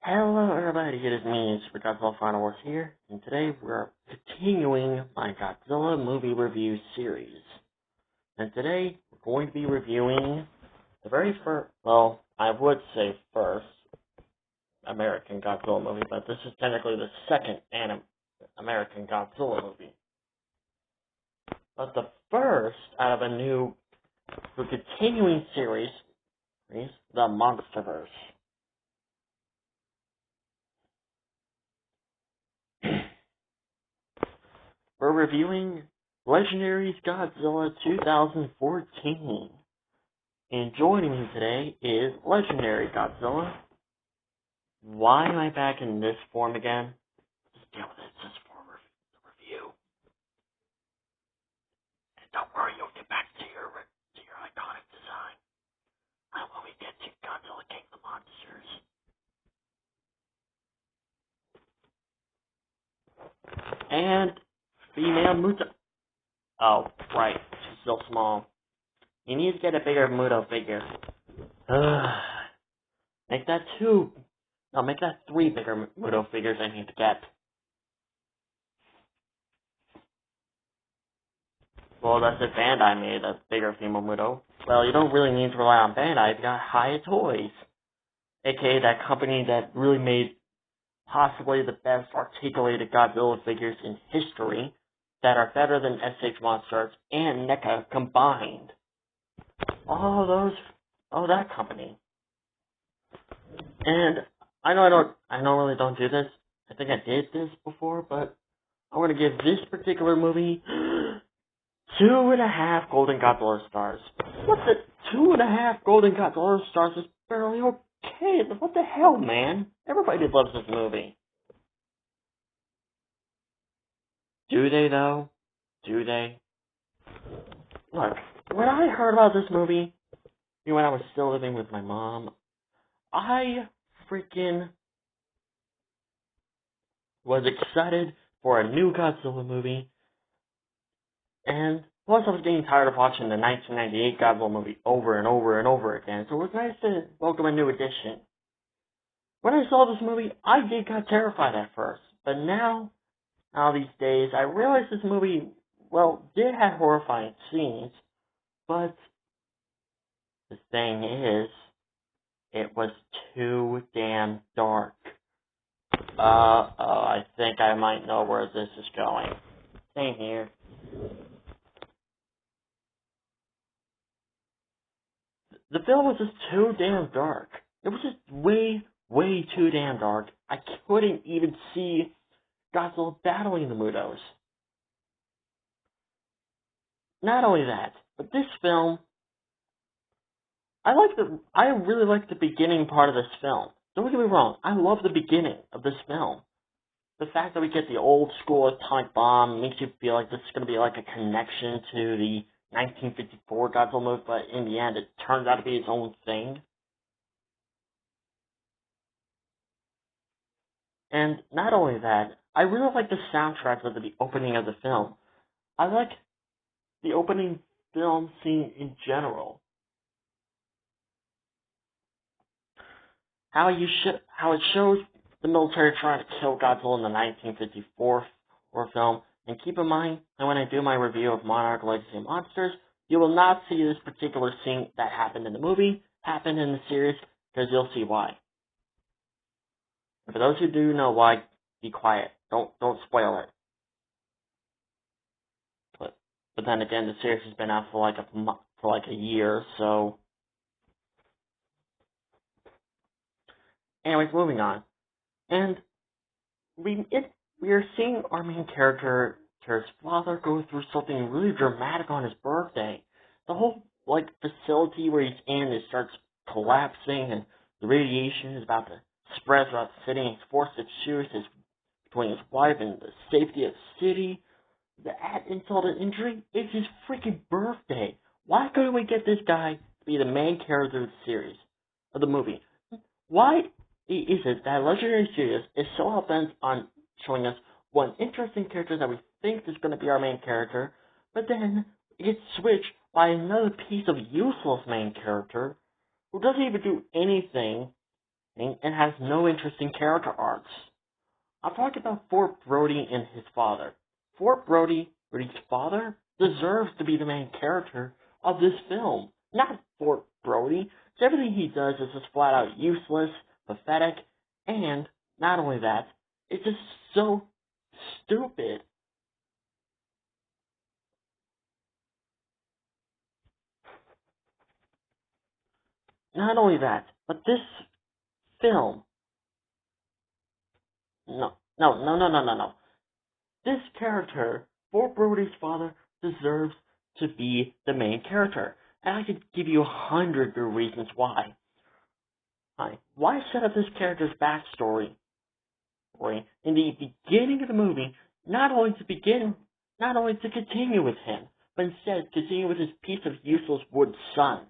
Hello everybody, it is me, Super Godzilla Final Wars here, and today we're continuing my Godzilla movie review series. And today, we're going to be reviewing the very first, well, I would say first, American Godzilla movie, but this is technically the second American Godzilla movie. But the first out of the continuing series, is the Monsterverse. We're reviewing Legendary's Godzilla 2014. And joining me today is Legendary Godzilla. Why am I back in this form again? Just deal with it, just for the review. And don't worry, you'll get back to your iconic design when we get to Godzilla King of the Monsters. And female Muto. Oh, right. She's still small. You need to get a bigger Muto figure. Make that three bigger Muto figures I need to get. Well, that's if Bandai made a bigger female Muto. Well, you don't really need to rely on Bandai. You got Hyatt Toys. AKA that company that really made possibly the best articulated Godzilla figures in history that are better than SH Monsters and NECA combined. That company. And I normally don't do this. I think I did this before, but I'm going to give this particular movie 2.5 Golden Godzilla stars. What the 2.5 Golden Godzilla stars is barely okay. What the hell, man? Everybody loves this movie. Do they, though? Do they? Look, when I heard about this movie, when I was still living with my mom, I freaking was excited for a new Godzilla movie, and plus I was getting tired of watching the 1998 Godzilla movie over and over and over again, so it was nice to welcome a new addition. When I saw this movie, I got terrified at first, but now these days, I realize this movie, did have horrifying scenes, but the thing is, it was too damn dark. I think I might know where this is going. Same here. The film was just too damn dark. It was just way, way too damn dark. I couldn't even see Godzilla battling the Mutos. Not only that, but this film, I really like the beginning part of this film. Don't get me wrong, I love the beginning of this film. The fact that we get the old school atomic bomb makes you feel like this is going to be like a connection to the 1954 Godzilla movie, but in the end, it turns out to be its own thing. And not only that, I really like the soundtrack of the opening of the film. I like the opening film scene in general. How it shows the military trying to kill Godzilla in the 1954 film. And keep in mind that when I do my review of Monarch Legacy of Monsters, you will not see this particular scene that happened in the movie happen in the series, because you'll see why. And for those who do know why, be quiet. Don't spoil it. But then again, the series has been out for like a year, so. Anyways, moving on. And we are seeing our main character's father go through something really dramatic on his birthday. The whole facility where he's in starts collapsing, and the radiation is about to spread throughout the city, and he's forced to choose between his wife and the safety of the city. The insult and injury, it's his freaking birthday. Why couldn't we get this guy to be the main character of the series, of the movie? Why is it that Legendary Studios is so hell-bent on showing us one interesting character that we think is going to be our main character, but then it gets switched by another piece of useless main character who doesn't even do anything and has no interesting character arcs. I'm talking about Fort Brody and his father. Fort Brody's father, deserves to be the main character of this film, not Fort Brody. So everything he does is just flat out useless, pathetic, and not only that, it's just so stupid. Not only that, but this film, no. This character, Fort Brody's father, deserves to be the main character. And I could give you 100 good reasons why. Why set up this character's backstory in the beginning of the movie, not only to continue with him, but instead continue with his piece of useless wood son.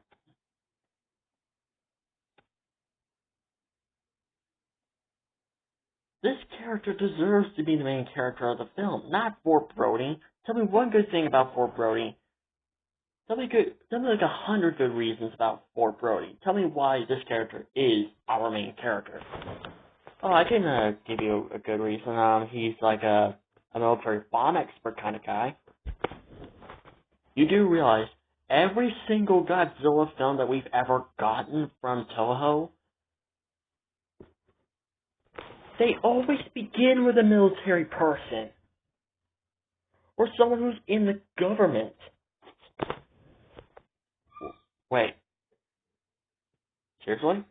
This character deserves to be the main character of the film, not Fort Brody. Tell me one good thing about Fort Brody. Tell me like 100 good reasons about Fort Brody. Tell me why this character is our main character. Oh, I can give you a good reason. He's like a military bomb expert kind of guy. You do realize every single Godzilla film that we've ever gotten from Toho, they always begin with a military person. Or someone who's in the government. Wait. Seriously?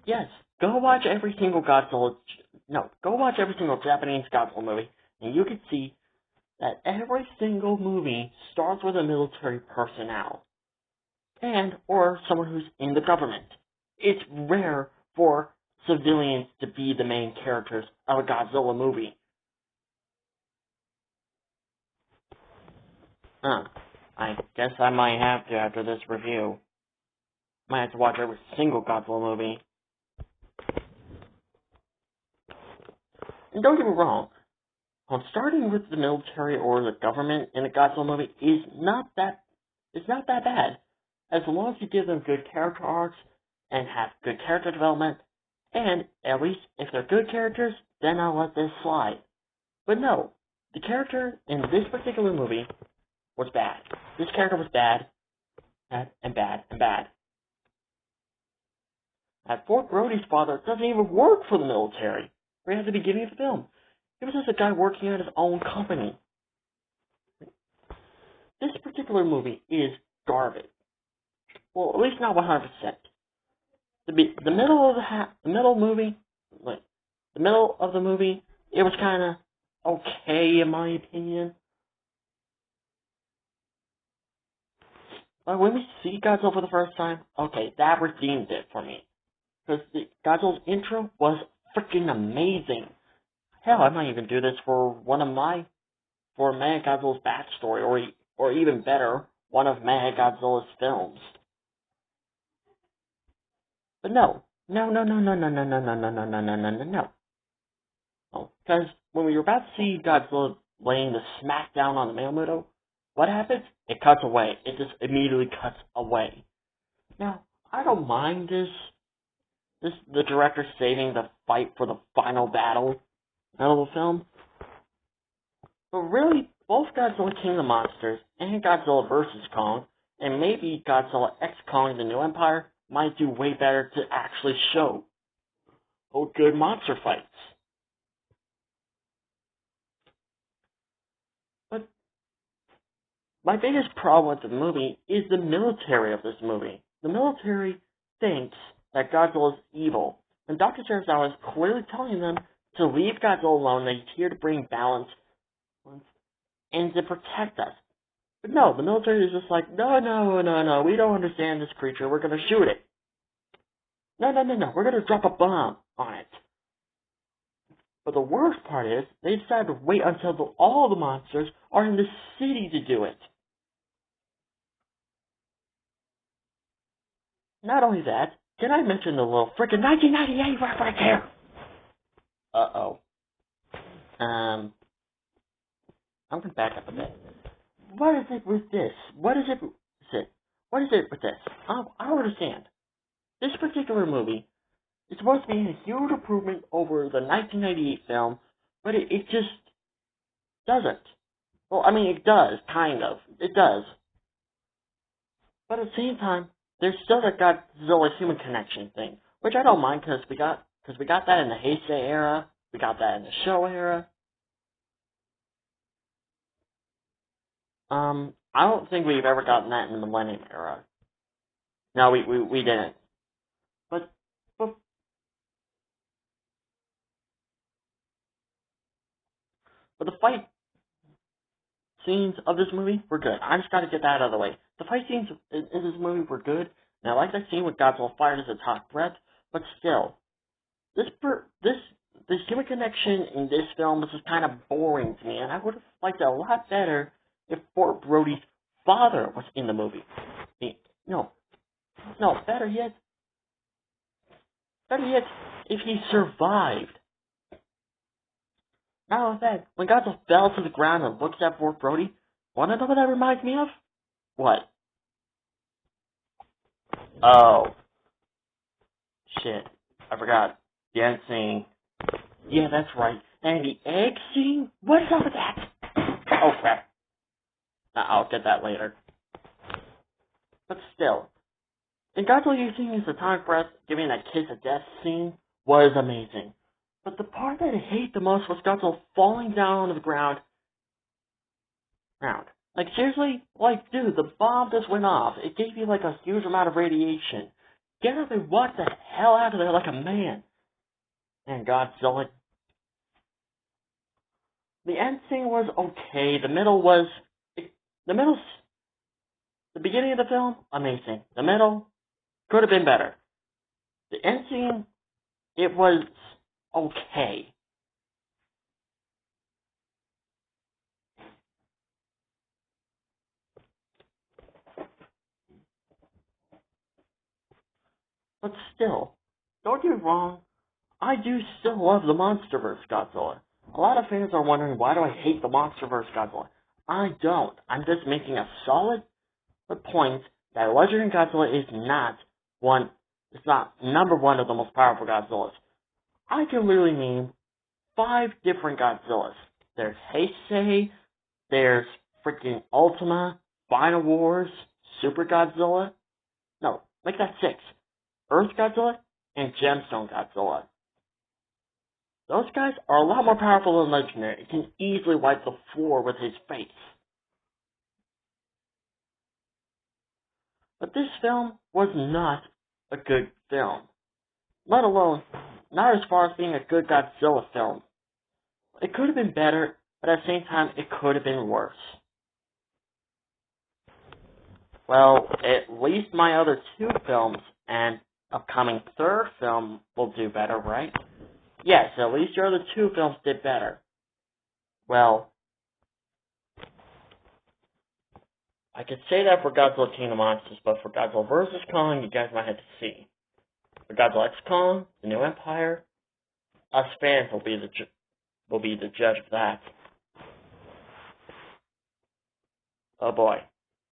Yes. Go watch every single Japanese Godzilla movie, and you can see that every single movie starts with a military personnel. Or someone who's in the government. It's rare for civilians to be the main characters of a Godzilla movie. I guess I might have to after this review. Might have to watch every single Godzilla movie. And don't get me wrong, starting with the military or the government in a Godzilla movie is not that bad. As long as you give them good character arcs and have good character development, and at least if they're good characters, then I'll let this slide. But no, the character in this particular movie was bad. This character was bad, and bad. Fort Brody's father doesn't even work for the military, right at the beginning of the film. He was just a guy working at his own company. This particular movie is garbage. Well, at least not 100%. The middle of the movie, it was kind of okay in my opinion. But when we see Godzilla for the first time, okay, that redeemed it for me. Because Godzilla's intro was freaking amazing. Hell, I might even do this for Mechagodzilla's backstory, or even better, one of Mechagodzilla's films. But no. Because when we were about to see Godzilla laying the smackdown on the Mailmuto, what happens? It cuts away. It just immediately cuts away. Now, I don't mind the director saving the fight for the final battle of the film. But really, both Godzilla King of the Monsters and Godzilla vs. Kong, and maybe Godzilla X Kong the New Empire, might do way better to actually show good monster fights. But my biggest problem with the movie is the military of this movie. The military thinks that Godzilla is evil, and Dr. Serizawa is clearly telling them to leave Godzilla alone, that he's here to bring balance and to protect us. But no, the military is just like, no, we don't understand this creature, we're gonna shoot it. No, we're gonna drop a bomb on it. But the worst part is, they decided to wait until all the monsters are in the city to do it. Not only that, can I mention the little frickin' 1998 reference here? Uh-oh. I'm gonna back up a bit. What is it with this? What is it with this? I don't understand. This particular movie It's supposed to be a huge improvement over the 1998 film, but it just doesn't. Well, I mean, it does, kind of. It does. But at the same time, there's still that Godzilla human connection thing, which I don't mind because we got that in the Heisei era, we got that in the Showa era. I don't think we've ever gotten that in the Millennium era. No, we didn't. But but but the fight scenes of this movie were good. I just got to get that out of the way. The fight scenes in this movie were good, and I like that scene with Godzilla fired his atomic breath. But still, this human connection in this film was just kind of boring to me, and I would have liked it a lot better if Fort Brody's father was in the movie. No, better yet, if he survived. Not only that, when Godzilla fell to the ground and looks at Fort Brody, wanna know what that reminds me of? What? Oh, shit. I forgot. The end scene. Yeah, that's right. And the egg scene? What's up with that? Oh, crap. I'll get that later. But still, and Godzilla using his atomic breath, giving that kiss of death scene, was amazing. But the part that I hate the most was Godzilla falling down onto the ground. Like, seriously? Like, dude, the bomb just went off. It gave you, like, a huge amount of radiation. Get up and walk the hell out of there like a man. And Godzilla. The end scene was okay. The beginning of the film, amazing. The middle, could have been better. The end scene, it was okay. But still, don't get me wrong, I do still love the MonsterVerse Godzilla. A lot of fans are wondering, why do I hate the MonsterVerse Godzilla? I don't. I'm just making a solid point that Legendary Godzilla is not number one of the most powerful Godzillas. I can literally name 5 different Godzillas. There's Heisei, there's freaking Ultima, Final Wars, Super Godzilla. No, make that 6. Earth Godzilla and Gemstone Godzilla. Those guys are a lot more powerful than Legendary. He can easily wipe the floor with his face. But this film was not a good film. Let alone, not as far as being a good Godzilla film. It could have been better, but at the same time, it could have been worse. Well, at least my other 2 films and upcoming 3rd film will do better, right? Yes, at least your other 2 films did better. Well, I could say that for Godzilla King of Monsters, but for Godzilla vs. Kong, you guys might have to see. For Godzilla X Kong, The New Empire, us fans will be the judge of that. Oh boy.